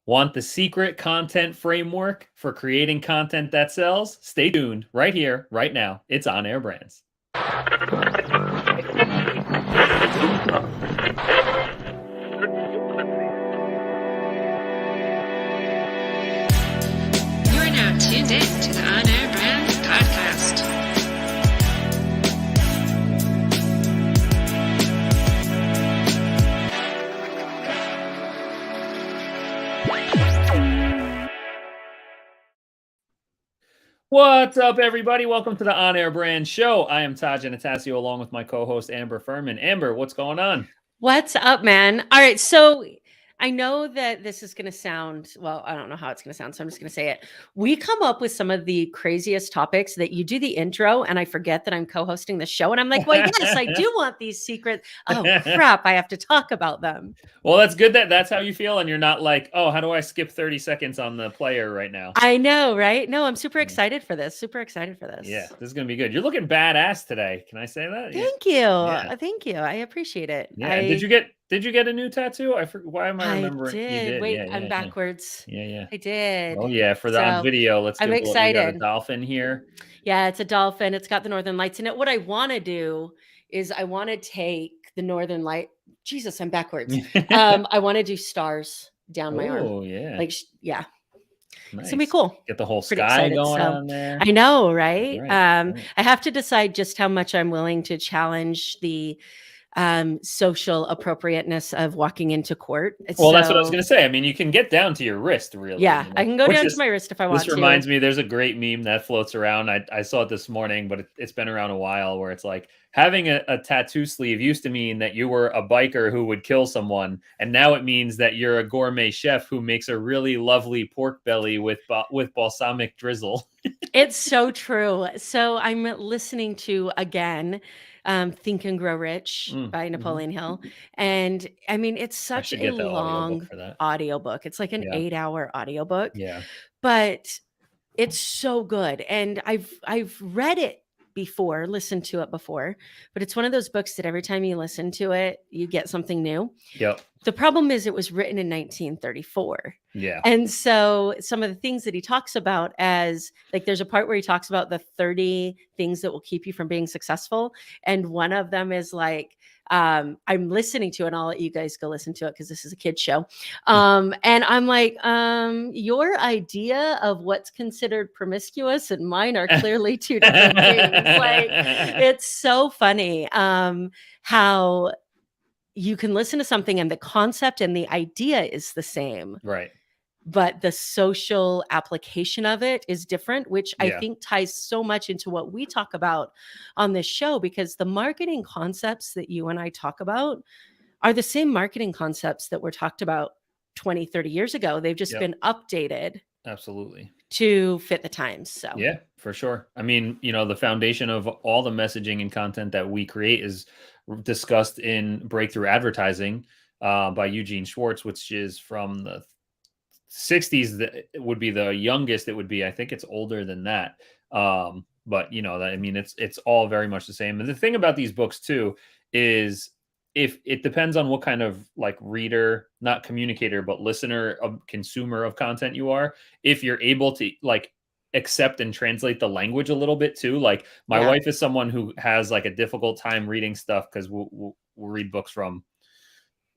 Want the secret content framework for creating content that sells? Stay tuned right here, right now. It's On Air Brands. You are now tuned in to the On Air Brands podcast. What's up, everybody? Welcome to the On Air Brand Show. I am Todd Giannattasio along with my co-host Amber Fuhriman. Amber, what's going on? What's up, man? All right, so I know that this is going to sound, well, I don't know how it's going to sound, so I'm just going to say it. We come up with some of the craziest topics that you do the intro, and I forget that I'm co-hosting the show, and I'm like, well, yes, I do want these secrets. Oh, crap, I have to talk about them. Well, that's good that that's how you feel, and you're not like, oh, how do I skip 30 seconds on the player right now? I know, right? No, I'm super excited for this. Super excited for this. Yeah, this is going to be good. You're looking badass today. Can I say that? Thank you. Yeah. Thank you. I appreciate it. Yeah. Did you get a new tattoo? Why am I remembering? I did. You did. Wait, yeah, I'm backwards. Yeah. I did. Oh yeah, for the video, let's. I'm excited. We got a dolphin here. Yeah, it's a dolphin. It's got the Northern Lights in it. What I want to do is I want to take the Northern Light. Jesus, I'm backwards. I want to do stars down my arm. Oh yeah. Yeah. Nice. It's gonna be cool. Get the whole sky going on there. I know, right? Right. I have to decide just how much I'm willing to challenge the social appropriateness of walking into court. Well, that's what I was going to say. I mean, you can get down to your wrist, really. Yeah, I can go down to my wrist if I want to. This reminds me, there's a great meme that floats around. I saw it this morning, but it's been around a while, where it's like, having a tattoo sleeve used to mean that you were a biker who would kill someone, and now it means that you're a gourmet chef who makes a really lovely pork belly with balsamic drizzle. It's so true. So I'm listening to, again, Think and Grow Rich by Napoleon Hill. And I mean, it's such a long audiobook. It's like an 8-hour audiobook. Yeah. But it's so good. And I've read it before, listened to it before, but it's one of those books that every time you listen to it, you get something new. Yep. The problem is it was written in 1934. Yeah. And so some of the things that he talks about, as like, there's a part where he talks about the 30 things that will keep you from being successful. And one of them is like, I'm listening to it, and I'll let you guys go listen to it because this is a kid's show. And I'm like, your idea of what's considered promiscuous and mine are clearly two different things. Like, it's so funny how you can listen to something and the concept and the idea is the same. Right. But the social application of it is different, which I think ties so much into what we talk about on this show, because the marketing concepts that you and I talk about are the same marketing concepts that were talked about 20, 30 years ago. They've just been updated. Absolutely. To fit the times. So yeah, for sure. I mean, the foundation of all the messaging and content that we create is discussed in Breakthrough Advertising by Eugene Schwartz, which is from the 60s. That would be the youngest. It would be, I think it's older than that. But I mean, it's all very much the same. And the thing about these books too is, if it depends on what kind of like reader, not communicator, but listener, consumer of content you are, if you're able to like accept and translate the language a little bit too. Like my wife is someone who has like a difficult time reading stuff, because we'll read books from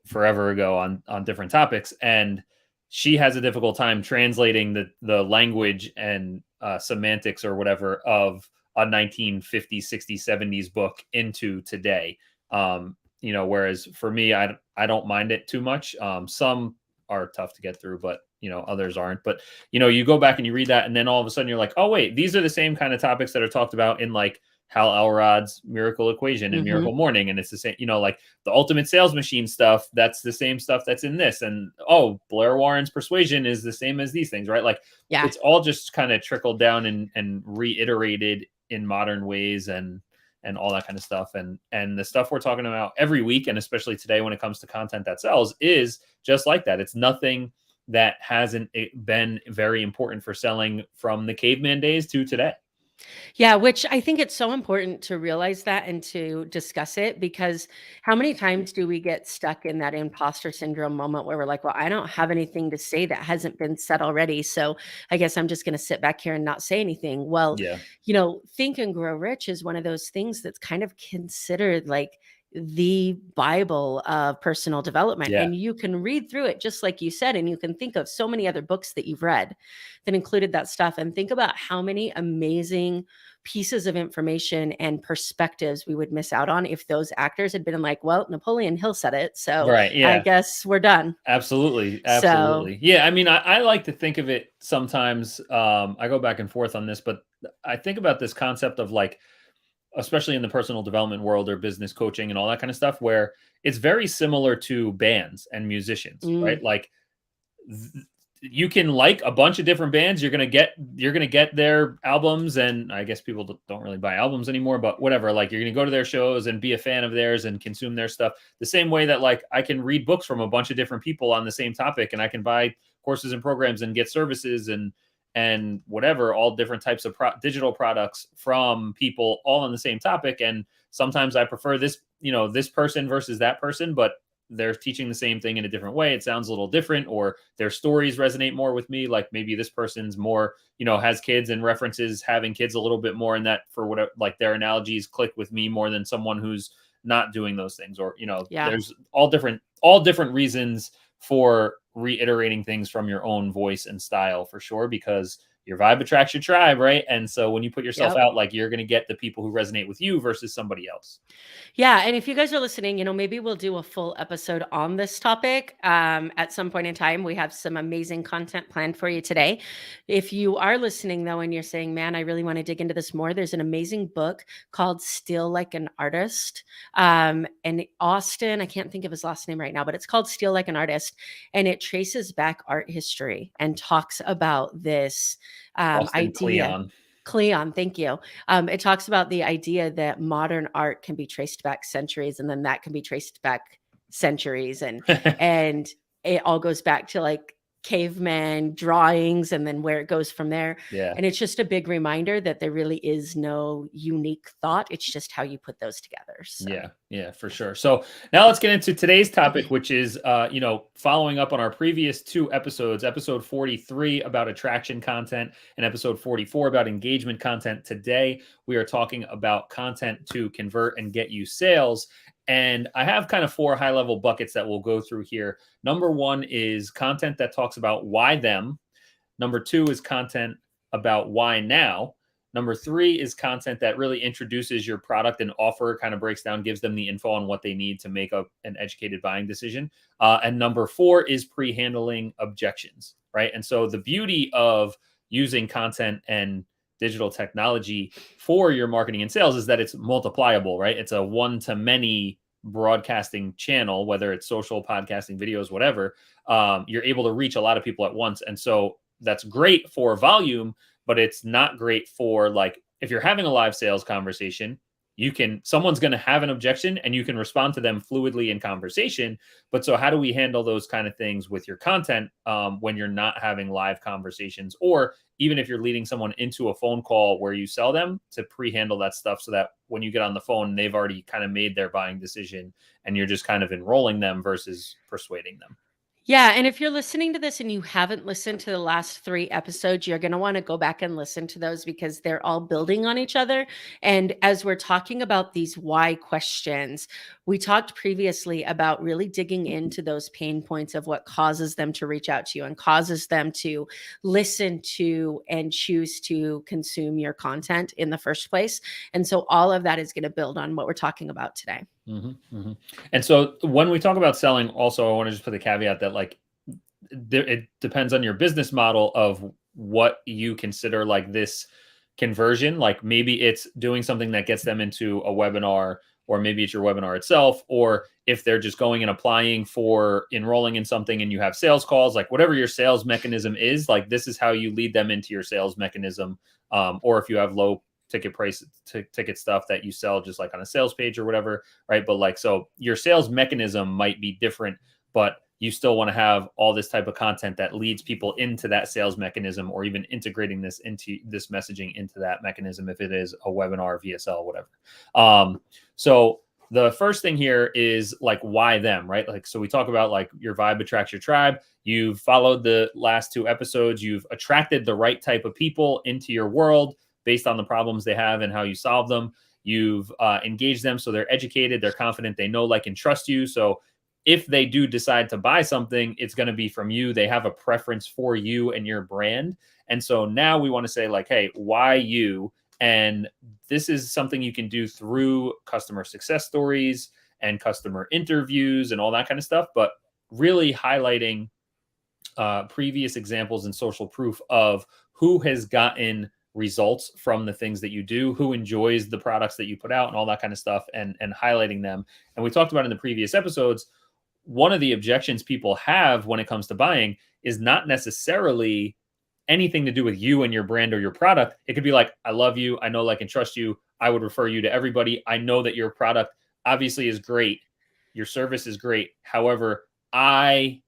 forever ago on different topics, and she has a difficult time translating the language and semantics or whatever of a 1950s, 60s, 70s book into today. Whereas for me, I don't mind it too much. Some are tough to get through, but others aren't. But you go back and you read that, and then all of a sudden you're like, oh wait, these are the same kind of topics that are talked about in like Hal Elrod's Miracle Equation and Miracle Morning, and it's the same. Like the Ultimate Sales Machine stuff, that's the same stuff that's in this, and Blair Warren's Persuasion is the same as these things, right? Like it's all just kind of trickled down and reiterated in modern ways, and all that kind of stuff. And the stuff we're talking about every week, and especially today when it comes to content that sells, is just like that. It's nothing that hasn't been very important for selling from the caveman days to today. Yeah, which I think it's so important to realize that and to discuss it, because how many times do we get stuck in that imposter syndrome moment where we're like, well, I don't have anything to say that hasn't been said already. So I guess I'm just going to sit back here and not say anything. Well, Yeah. Think and Grow Rich is one of those things that's kind of considered like the Bible of personal development. Yeah. And you can read through it, just like you said, and you can think of so many other books that you've read that included that stuff, and think about how many amazing pieces of information and perspectives we would miss out on if those actors had been like, well, Napoleon Hill said it, so Right. I Yeah. guess we're done. Absolutely. So Absolutely. Yeah. I mean, I like to think of it sometimes. I go back and forth on this, but I think about this concept of like, especially in the personal development world or business coaching and all that kind of stuff, where it's very similar to bands and musicians, right? Like you can like a bunch of different bands. You're gonna get their albums, and I guess people don't really buy albums anymore, but whatever. Like you're gonna go to their shows and be a fan of theirs and consume their stuff. The same way that like I can read books from a bunch of different people on the same topic, and I can buy courses and programs and get services and whatever, all different types of digital products from people all on the same topic. And sometimes I prefer this person versus that person, but they're teaching the same thing in a different way. It sounds a little different, or their stories resonate more with me. Like maybe this person's more, has kids and references having kids a little bit more, and that for whatever, like their analogies click with me more than someone who's not doing those things. Or, yeah. there's all different reasons for reiterating things from your own voice and style, for sure, because your vibe attracts your tribe, right? And so when you put yourself Yep. out, like you're going to get the people who resonate with you versus somebody else. Yeah, and if you guys are listening, maybe we'll do a full episode on this topic at some point in time. We have some amazing content planned for you today. If you are listening, though, and you're saying, man, I really want to dig into this more, there's an amazing book called Steal Like an Artist. And Austin, I can't think of his last name right now, but it's called Steal Like an Artist. And it traces back art history and talks about this Austin idea. Cleon, thank you. It talks about the idea that modern art can be traced back centuries, and then that can be traced back centuries, and and it all goes back to like caveman drawings, and then where it goes from there. Yeah. And it's just a big reminder that there really is no unique thought. It's just how you put those together. So. Yeah, for sure. So now let's get into today's topic, which is, following up on our previous two episodes, episode 43 about attraction content and episode 44 about engagement content. Today, we are talking about content to convert and get you sales. And I have kind of four high-level buckets that we'll go through here. Number one is content that talks about why them. Number two is content about why now. Number three is content that really introduces your product and offer, kind of breaks down, gives them the info on what they need to make an educated buying decision. And number four is pre-handling objections, right? And so the beauty of using content and digital technology for your marketing and sales is that it's multipliable, right? It's a one-to-many broadcasting channel, whether it's social, podcasting, videos, whatever. You're able to reach a lot of people at once. And so that's great for volume, but it's not great for, like, if you're having a live sales conversation, someone's going to have an objection and you can respond to them fluidly in conversation. But so how do we handle those kind of things with your content when you're not having live conversations, or even if you're leading someone into a phone call where you sell them, to pre-handle that stuff so that when you get on the phone, they've already kind of made their buying decision and you're just kind of enrolling them versus persuading them. Yeah, and if you're listening to this and you haven't listened to the last 3 episodes, you're going to want to go back and listen to those, because they're all building on each other. And as we're talking about these why questions, we talked previously about really digging into those pain points of what causes them to reach out to you and causes them to listen to and choose to consume your content in the first place. And so all of that is going to build on what we're talking about today. Mm-hmm, mm-hmm. And so when we talk about selling, also, I want to just put the caveat that, like, it depends on your business model of what you consider like this conversion. Like maybe it's doing something that gets them into a webinar, or maybe it's your webinar itself, or if they're just going and applying for enrolling in something and you have sales calls, like whatever your sales mechanism is, like this is how you lead them into your sales mechanism. Or if you have low ticket price ticket stuff that you sell just like on a sales page or whatever, right? But like, so your sales mechanism might be different, but you still want to have all this type of content that leads people into that sales mechanism, or even integrating this messaging into that mechanism if it is a webinar, VSL, whatever. So the first thing here is like, why them, right? Like, so we talk about like your vibe attracts your tribe. You've followed the last 2 episodes. You've attracted the right type of people into your world based on the problems they have and how you solve them. You've engaged them so they're educated, they're confident, they know, like, and trust you. So if they do decide to buy something, it's going to be from you. They have a preference for you and your brand. And so now we want to say like, hey, why you? And this is something you can do through customer success stories and customer interviews and all that kind of stuff, but really highlighting previous examples and social proof of who has gotten results from the things that you do, who enjoys the products that you put out and all that kind of stuff, and highlighting them. And we talked about in the previous episodes, one of the objections people have when it comes to buying is not necessarily anything to do with you and your brand or your product. It could be like, I love you, I know, like, and trust you, I would refer you to everybody. I know that your product obviously is great, your service is great. However, I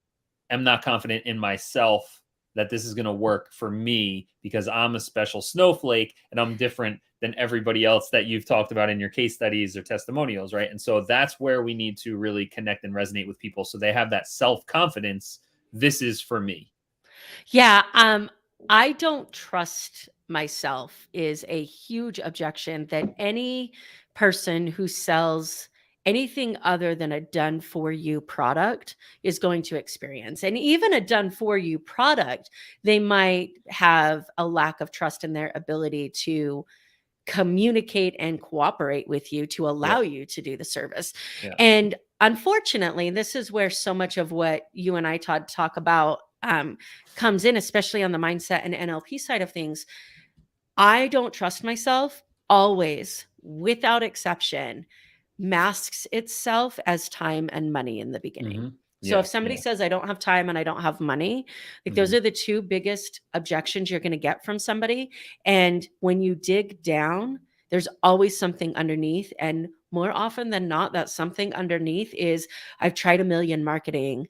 am not confident in myself that this is going to work for me because I'm a special snowflake and I'm different than everybody else that you've talked about in your case studies or testimonials, right? And so that's where we need to really connect and resonate with people so they have that self-confidence. This is for me. Yeah. I don't trust myself is a huge objection that any person who sells anything other than a done for you product is going to experience. And even a done for you product, they might have a lack of trust in their ability to communicate and cooperate with you to allow you to do the service. Yeah. And unfortunately, this is where so much of what you and I, Todd, talk about comes in, especially on the mindset and NLP side of things. I don't trust myself always, without exception, masks itself as time and money in the beginning. Mhm. So Yeah, if somebody yeah. says I don't have time and I don't have money, like those are the 2 biggest objections you're going to get from somebody. And when you dig down, there's always something underneath. And more often than not, that something underneath is, I've tried a million marketing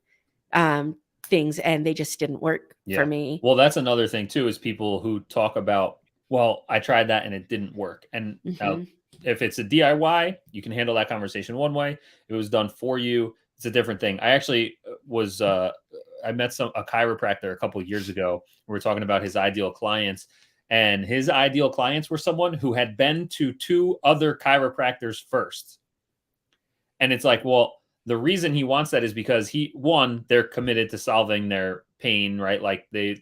things and they just didn't work for me. Well, that's another thing too, is people who talk about, well, I tried that and it didn't work. And now, if it's a DIY, you can handle that conversation one way. If it was done for you, it's a different thing. I actually was I met a chiropractor a couple of years ago. We were talking about his ideal clients, and his ideal clients were someone who had been to 2 other chiropractors first. And it's like, well, the reason he wants that is because they're committed to solving their pain, right? Like they've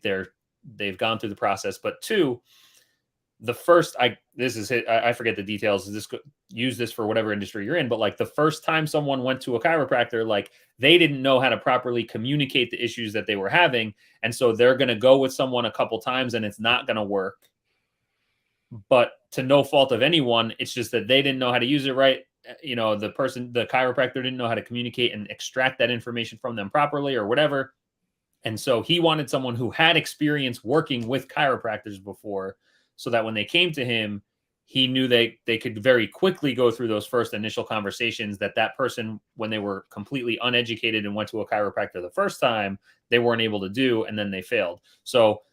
gone through the process. But 2, the first, I forget the details. Use this for whatever industry you're in, but like the first time someone went to a chiropractor, like they didn't know how to properly communicate the issues that they were having. And so they're going to go with someone a couple times and it's not going to work. But to no fault of anyone, it's just that they didn't know how to use it right. The chiropractor didn't know how to communicate and extract that information from them properly or whatever. And so he wanted someone who had experience working with chiropractors before, so that when they came to him, he knew they could very quickly go through those first initial conversations that person, when they were completely uneducated and went to a chiropractor the first time, they weren't able to do, and then they failed. So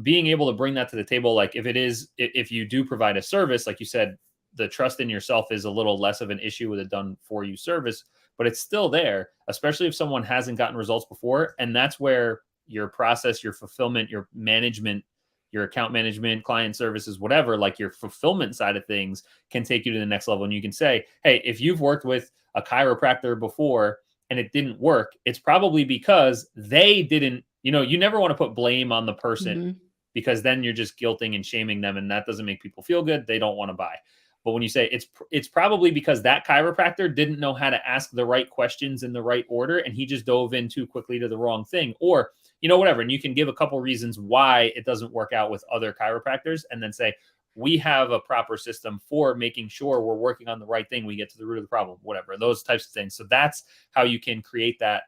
being able to bring that to the table, like if you do provide a service, like you said, the trust in yourself is a little less of an issue with a done for you service, but it's still there, especially if someone hasn't gotten results before. And that's where your process, your fulfillment, your management, your account management, client services, whatever, like your fulfillment side of things can take you to the next level. And you can say, hey, if you've worked with a chiropractor before and it didn't work, it's probably because they didn't, you never want to put blame on the person, because then you're just guilting and shaming them. And that doesn't make people feel good. They don't want to buy. But when you say it's probably because that chiropractor didn't know how to ask the right questions in the right order, and he just dove in too quickly to the wrong thing, or whatever. And you can give a couple reasons why it doesn't work out with other chiropractors, and then say, we have a proper system for making sure we're working on the right thing. We get to the root of the problem, whatever, those types of things. So that's how you can create that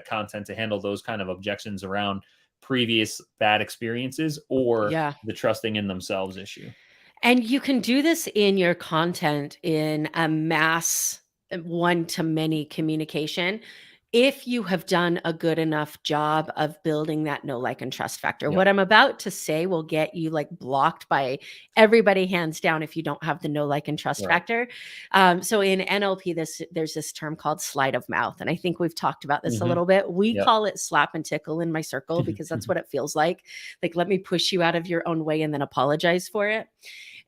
content to handle those kind of objections around previous bad experiences or the trusting in themselves issue. And you can do this in your content in a mass one-to-many communication. if you have done a good enough job of building that know, like, and trust factor. Yep. What I'm about to say will get you like blocked by everybody hands down if you don't have the know, like, and trust Right. factor. So in NLP, there's this term called sleight of mouth. And I think we've talked about this a little bit. We Yep. call it slap and tickle in my circle because that's what it feels like. Like, let me push you out of your own way and then apologize for it.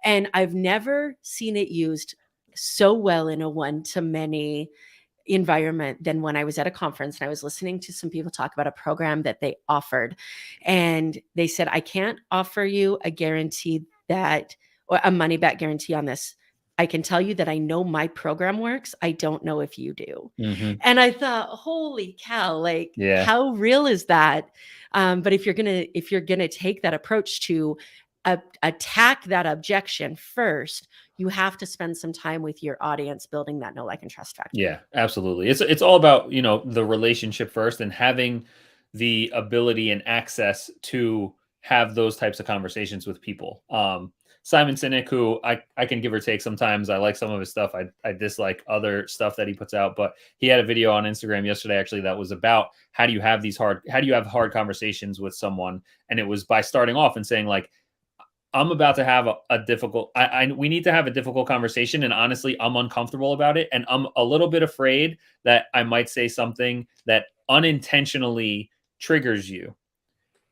And I've never seen it used so well in a one-to-many environment than when I was at a conference and I was listening to some people talk about a program that they offered. And they said, I can't offer you a guarantee that, or a money back guarantee on this. I can tell you that I know my program works. I don't know if you do. And I thought, holy cow, like, Yeah. how real is that? But if you're gonna take that approach to attack that objection first, you have to spend some time with your audience building that know, like, and trust factor. Yeah, absolutely. It's all about, the relationship first and having the ability and access to have those types of conversations with people. Simon Sinek, who I can give or take sometimes. I like some of his stuff. I dislike other stuff that he puts out, but he had a video on Instagram yesterday actually that was about how do you have hard conversations with someone, and it was by starting off and saying like, I'm about to have a difficult, we need to have a difficult conversation. And honestly, I'm uncomfortable about it. And I'm a little bit afraid that I might say something that unintentionally triggers you.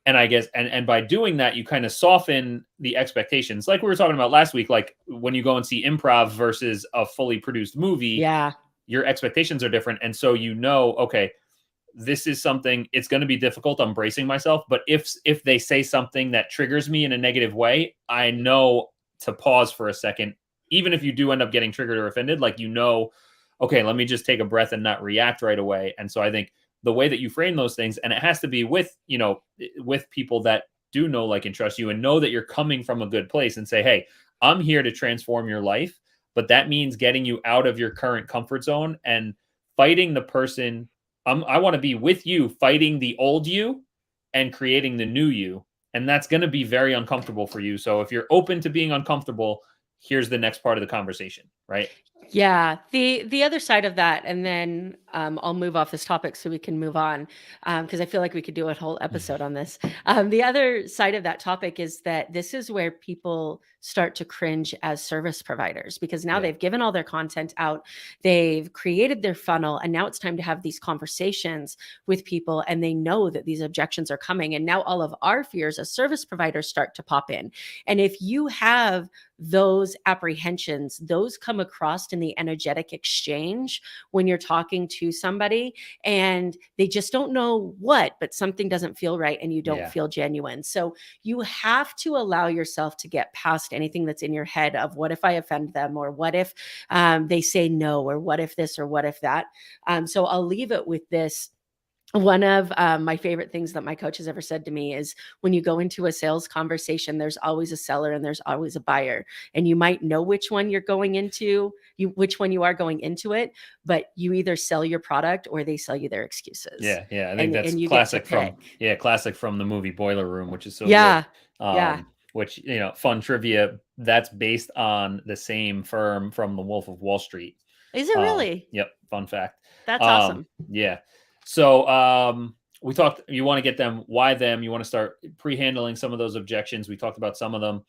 And I guess, and by doing that, you kind of soften the expectations. Like we were talking about last week, like when you go and see improv versus a fully produced movie, Yeah. your expectations are different. And so, okay, this is something, it's going to be difficult. I'm bracing myself. But if they say something that triggers me in a negative way, I know to pause for a second. Even if you do end up getting triggered or offended, like, okay, let me just take a breath and not react right away. And so I think the way that you frame those things, and it has to be with, with people that do know, like, and trust you and know that you're coming from a good place and say, hey, I'm here to transform your life. But that means getting you out of your current comfort zone and fighting the person. I want to be with you, fighting the old you and creating the new you. And that's going to be very uncomfortable for you. So if you're open to being uncomfortable, here's the next part of the conversation, right? Yeah, the other side of that, and then I'll move off this topic so we can move on, because I feel like we could do a whole episode on this. The other side of that topic is that this is where people start to cringe as service providers, because now Yeah. they've given all their content out, they've created their funnel, and now it's time to have these conversations with people, and they know that these objections are coming, and now all of our fears as service providers start to pop in. And if you have those apprehensions, those come across in the energetic exchange when you're talking to somebody and they just don't know what, but something doesn't feel right and you don't Yeah. feel genuine. So you have to allow yourself to get past anything that's in your head of what if I offend them, or what if they say no, or what if this, or what if that. So I'll leave it with this. One of my favorite things that my coach has ever said to me is, when you go into a sales conversation, there's always a seller and there's always a buyer. And you might know which one you're going into, which one you are going into it, but you either sell your product or they sell you their excuses. Yeah. I think that's and you classic get to pick. classic from the movie Boiler Room, which is so Yeah. good. Yeah. Which, fun trivia, that's based on the same firm from The Wolf of Wall Street. Is it really? Yep. Fun fact. That's awesome. Yeah. So we talked, you want to get them, why them, you want to start pre-handling some of those objections. We talked about some of them,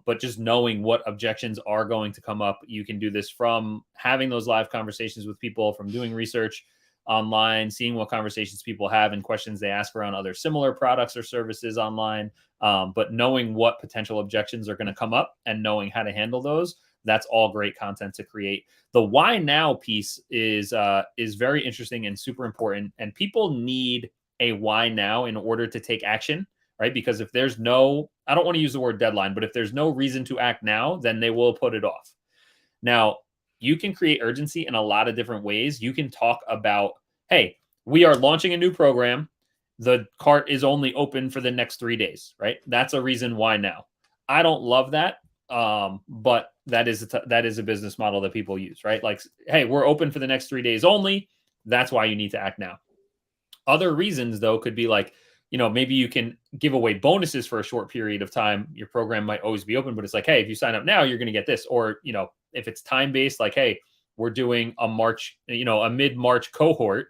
but just knowing what objections are going to come up. You can do this from having those live conversations with people, from doing research online, seeing what conversations people have and questions they ask around other similar products or services online. But knowing what potential objections are going to come up and knowing how to handle those, that's all great content to create. The why now piece is very interesting and super important. And people need a why now in order to take action, right? Because if there's no, I don't want to use the word deadline, but if there's no reason to act now, then they will put it off. Now, you can create urgency in a lot of different ways. You can talk about, hey, we are launching a new program. The cart is only open for the next 3 days, right? That's a reason why now. I don't love that. But that is a business model that people use, right? Like, hey, we're open for the next 3 days only. That's why you need to act now. Other reasons, though, could be like, maybe you can give away bonuses for a short period of time. Your program might always be open, but it's like, hey, if you sign up now, you're going to get this. Or, if it's time-based, like, hey, we're doing a mid-March cohort.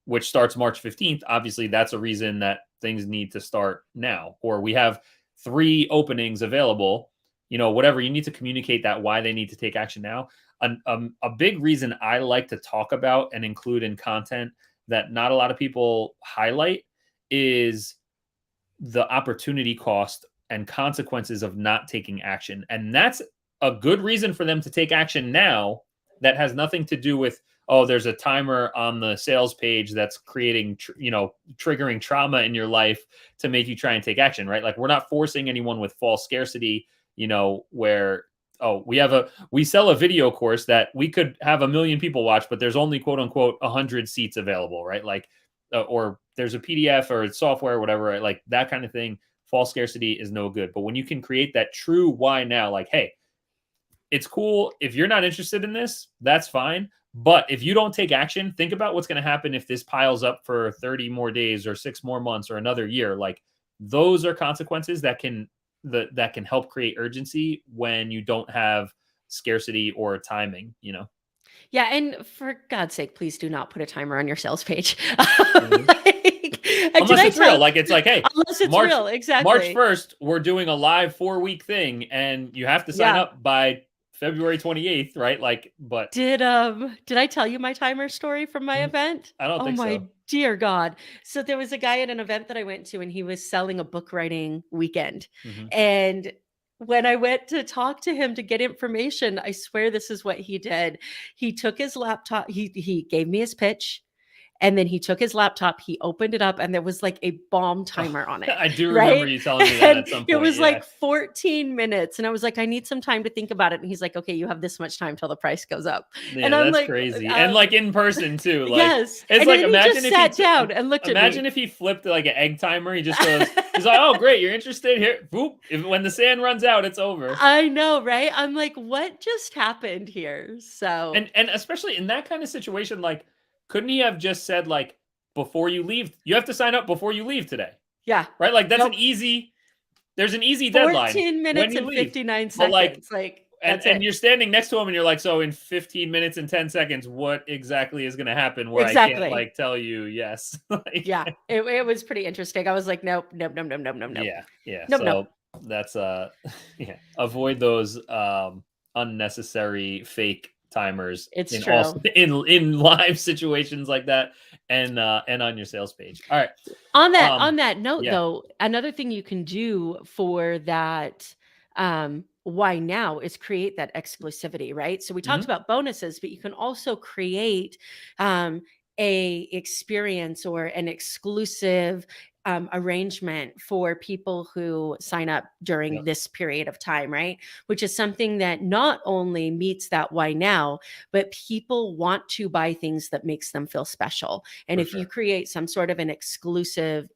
which starts March 15th, obviously that's a reason that things need to start now. Or we have 3 openings available, whatever. You need to communicate that why they need to take action now. A big reason I like to talk about and include in content that not a lot of people highlight is the opportunity cost and consequences of not taking action. And that's a good reason for them to take action now. That has nothing to do with, oh, there's a timer on the sales page that's creating, triggering trauma in your life to make you try and take action, right? Like, we're not forcing anyone with false scarcity, where, oh, we sell a video course that we could have 1 million people watch, but there's only quote unquote 100 seats available, right? Like, or there's a PDF or software or whatever, right? Like that kind of thing. False scarcity is no good. But when you can create that true why now, like, hey, it's cool. If you're not interested in this, that's fine. But if you don't take action, think about what's going to happen if this piles up for 30 more days or 6 more months or another year. Like, those are consequences that can help create urgency when you don't have scarcity or timing, Yeah, and for God's sake, please do not put a timer on your sales page. Unless it's real. Like, it's like, hey, unless it's real, exactly. March 1st, we're doing a live 4-week thing, and you have to sign up by February 28th, right? Like, but did I tell you my timer story from my event? I don't think so. Oh my dear God. So there was a guy at an event that I went to, and he was selling a book writing weekend. And when I went to talk to him to get information, I swear this is what he did. He took his laptop, he gave me his pitch. And then he took his laptop, he opened it up, and there was like a bomb timer on it. I do remember you telling me that at some point. It was like 14 minutes. And I was like, I need some time to think about it. And he's like, okay, you have this much time till the price goes up. Yeah, and I'm that's like, crazy. And like in person too. Like, yes. It's and like, then imagine he just if sat down and looked at me. Imagine if he flipped like an egg timer. He just goes, he's like, oh, great, you're interested here. Boop. When the sand runs out, it's over. I know, right? I'm like, what just happened here? So, and especially in that kind of situation, like, couldn't he have just said, like, before you leave, you have to sign up before you leave today. Yeah. Right? Like, that's there's an easy deadline. 14 minutes and 59 seconds. Like, and you're standing next to him and you're like, so in 15 minutes and 10 seconds, what exactly is going to happen where I can't like tell you yes? Like, yeah. It was pretty interesting. I was like, nope. Yeah. Nope, So that's avoid those unnecessary fake timers. It's true. In live situations like that. And on your sales page. All right. On that note, though, another thing you can do for that why now is create that exclusivity, right? So we talked about bonuses, but you can also create a experience or an exclusive arrangement for people who sign up during this period of time, right? Which is something that not only meets that why now, but people want to buy things that makes them feel special. And if you create some sort of an exclusive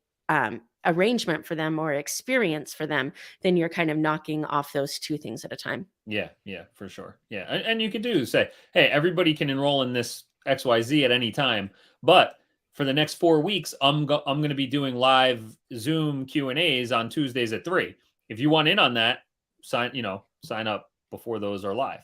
arrangement for them or experience for them, then you're kind of knocking off those 2 things at a time. Yeah, for sure. Yeah. And you can say, hey, everybody can enroll in this XYZ at any time, but for the next 4 weeks, I'm going to be doing live Zoom Q&As on Tuesdays at 3. If you want in on that, sign up before those are live.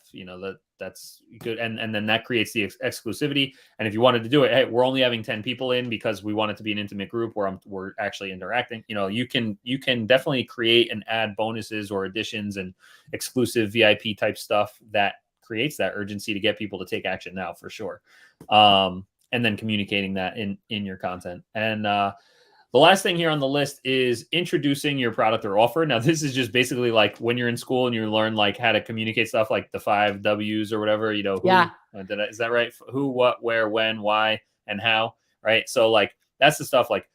That's good. And then that creates the exclusivity. And if you wanted to do it, hey, we're only having 10 people in because we want it to be an intimate group where we're actually interacting. You can definitely create and add bonuses or additions and exclusive VIP type stuff that creates that urgency to get people to take action now, for sure. And then communicating that in your content. And the last thing here on the list is introducing your product or offer. Now, this is just basically like when you're in school and you learn like how to communicate stuff, like the 5 W's or whatever, is that right? Who, what, where, when, why, and how, right? So like, that's the stuff, like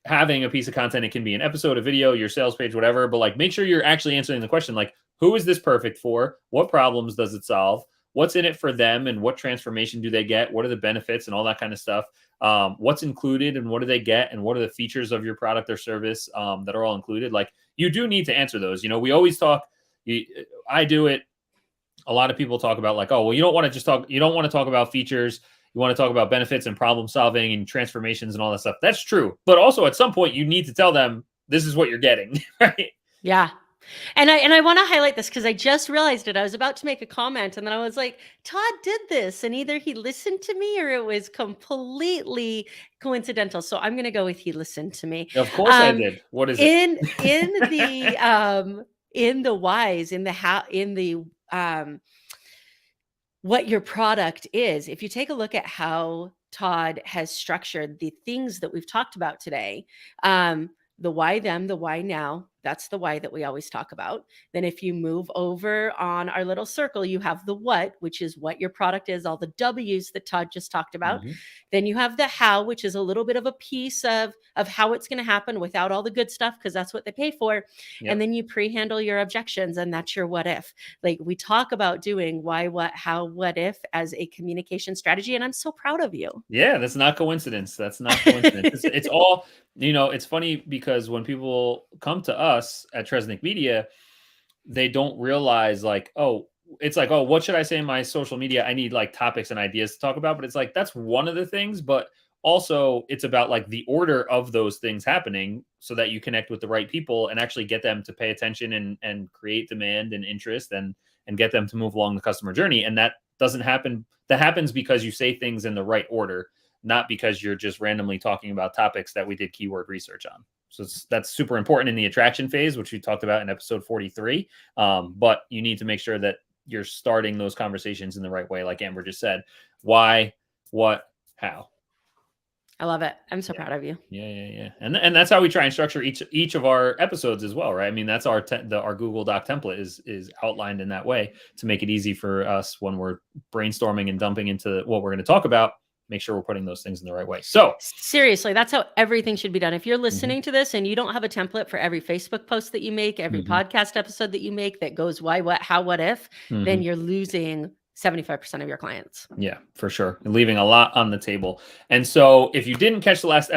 having a piece of content. It can be an episode, a video, your sales page, whatever, but like, make sure you're actually answering the question, like, who is this perfect for? What problems does it solve? What's in it for them and what transformation do they get? What are the benefits and all that kind of stuff? What's included and what do they get? And what are the features of your product or service that are all included? Like, you do need to answer those. We always talk, I do it. A lot of people talk about like, oh, well, you don't want to talk about features. You want to talk about benefits and problem solving and transformations and all that stuff. That's true. But also at some point you need to tell them this is what you're getting, right? Yeah. And I want to highlight this because I just realized it. I was about to make a comment and then I was like, Todd did this, and either he listened to me or it was completely coincidental. So I'm going to go with he listened to me. Of course I did. What is it? In the whys, in the how, in the what your product is. If you take a look at how Todd has structured the things that we've talked about today, the why them, the why now, that's the why that we always talk about. Then if you move over on our little circle, you have the what, which is what your product is, all the W's that Todd just talked about. Mhm. Then you have the how, which is a little bit of a piece of how it's going to happen without all the good stuff, because that's what they pay for. Yep. And then you pre-handle your objections, and that's your what if. Like, we talk about doing why, what, how, what if as a communication strategy, and I'm so proud of you. Yeah, that's not coincidence. That's not coincidence. It's all, it's funny because when people come to us at Tresnick Media, they don't realize like, oh, it's like, oh, what should I say in my social media? I need like topics and ideas to talk about, but it's like, that's one of the things, but also it's about like the order of those things happening so that you connect with the right people and actually get them to pay attention and create demand and interest and get them to move along the customer journey. And that doesn't happen. That happens because you say things in the right order, not because you're just randomly talking about topics that we did keyword research on. So that's super important in the attraction phase, which we talked about in episode 43. But you need to make sure that you're starting those conversations in the right way. Like Amber just said, why, what, how. I love it. I'm so proud of you. Yeah. And that's how we try and structure each of our episodes as well, right? I mean, that's our Google Doc template is outlined in that way to make it easy for us when we're brainstorming and dumping into what we're going to talk about. Make sure we're putting those things in the right way. So seriously, that's how everything should be done. If you're listening to this and you don't have a template for every Facebook post that you make, every podcast episode that you make that goes why, what, how, what if, then you're losing 75% of your clients. Yeah, for sure. And leaving a lot on the table. And so if you didn't catch the last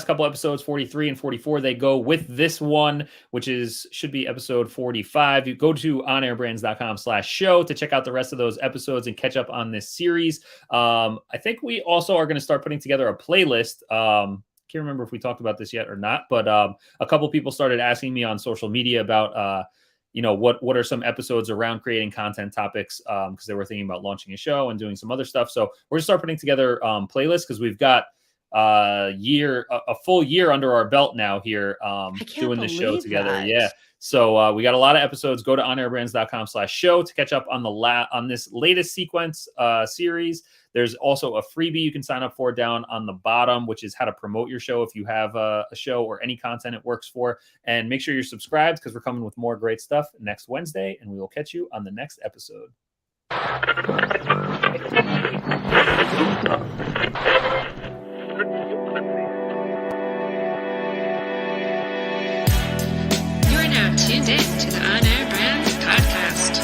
couple episodes, 43 and 44, they go with this one, which should be episode 45. You go to onairbrands.com/show to check out the rest of those episodes and catch up on this series. I think we also are going to start putting together a playlist. Can't remember if we talked about this yet or not, but a couple people started asking me on social media about what are some episodes around creating content topics, because they were thinking about launching a show and doing some other stuff. So we're going to start putting together playlists because we've got a full year under our belt now here doing this show together. That. Yeah. So we got a lot of episodes. Go to onairbrands.com/show to catch up on on this latest sequence series. There's also a freebie you can sign up for down on the bottom, which is how to promote your show if you have a show or any content it works for. And make sure you're subscribed because we're coming with more great stuff next Wednesday, and we will catch you on the next episode. You are now tuned in to the On Air Brands podcast.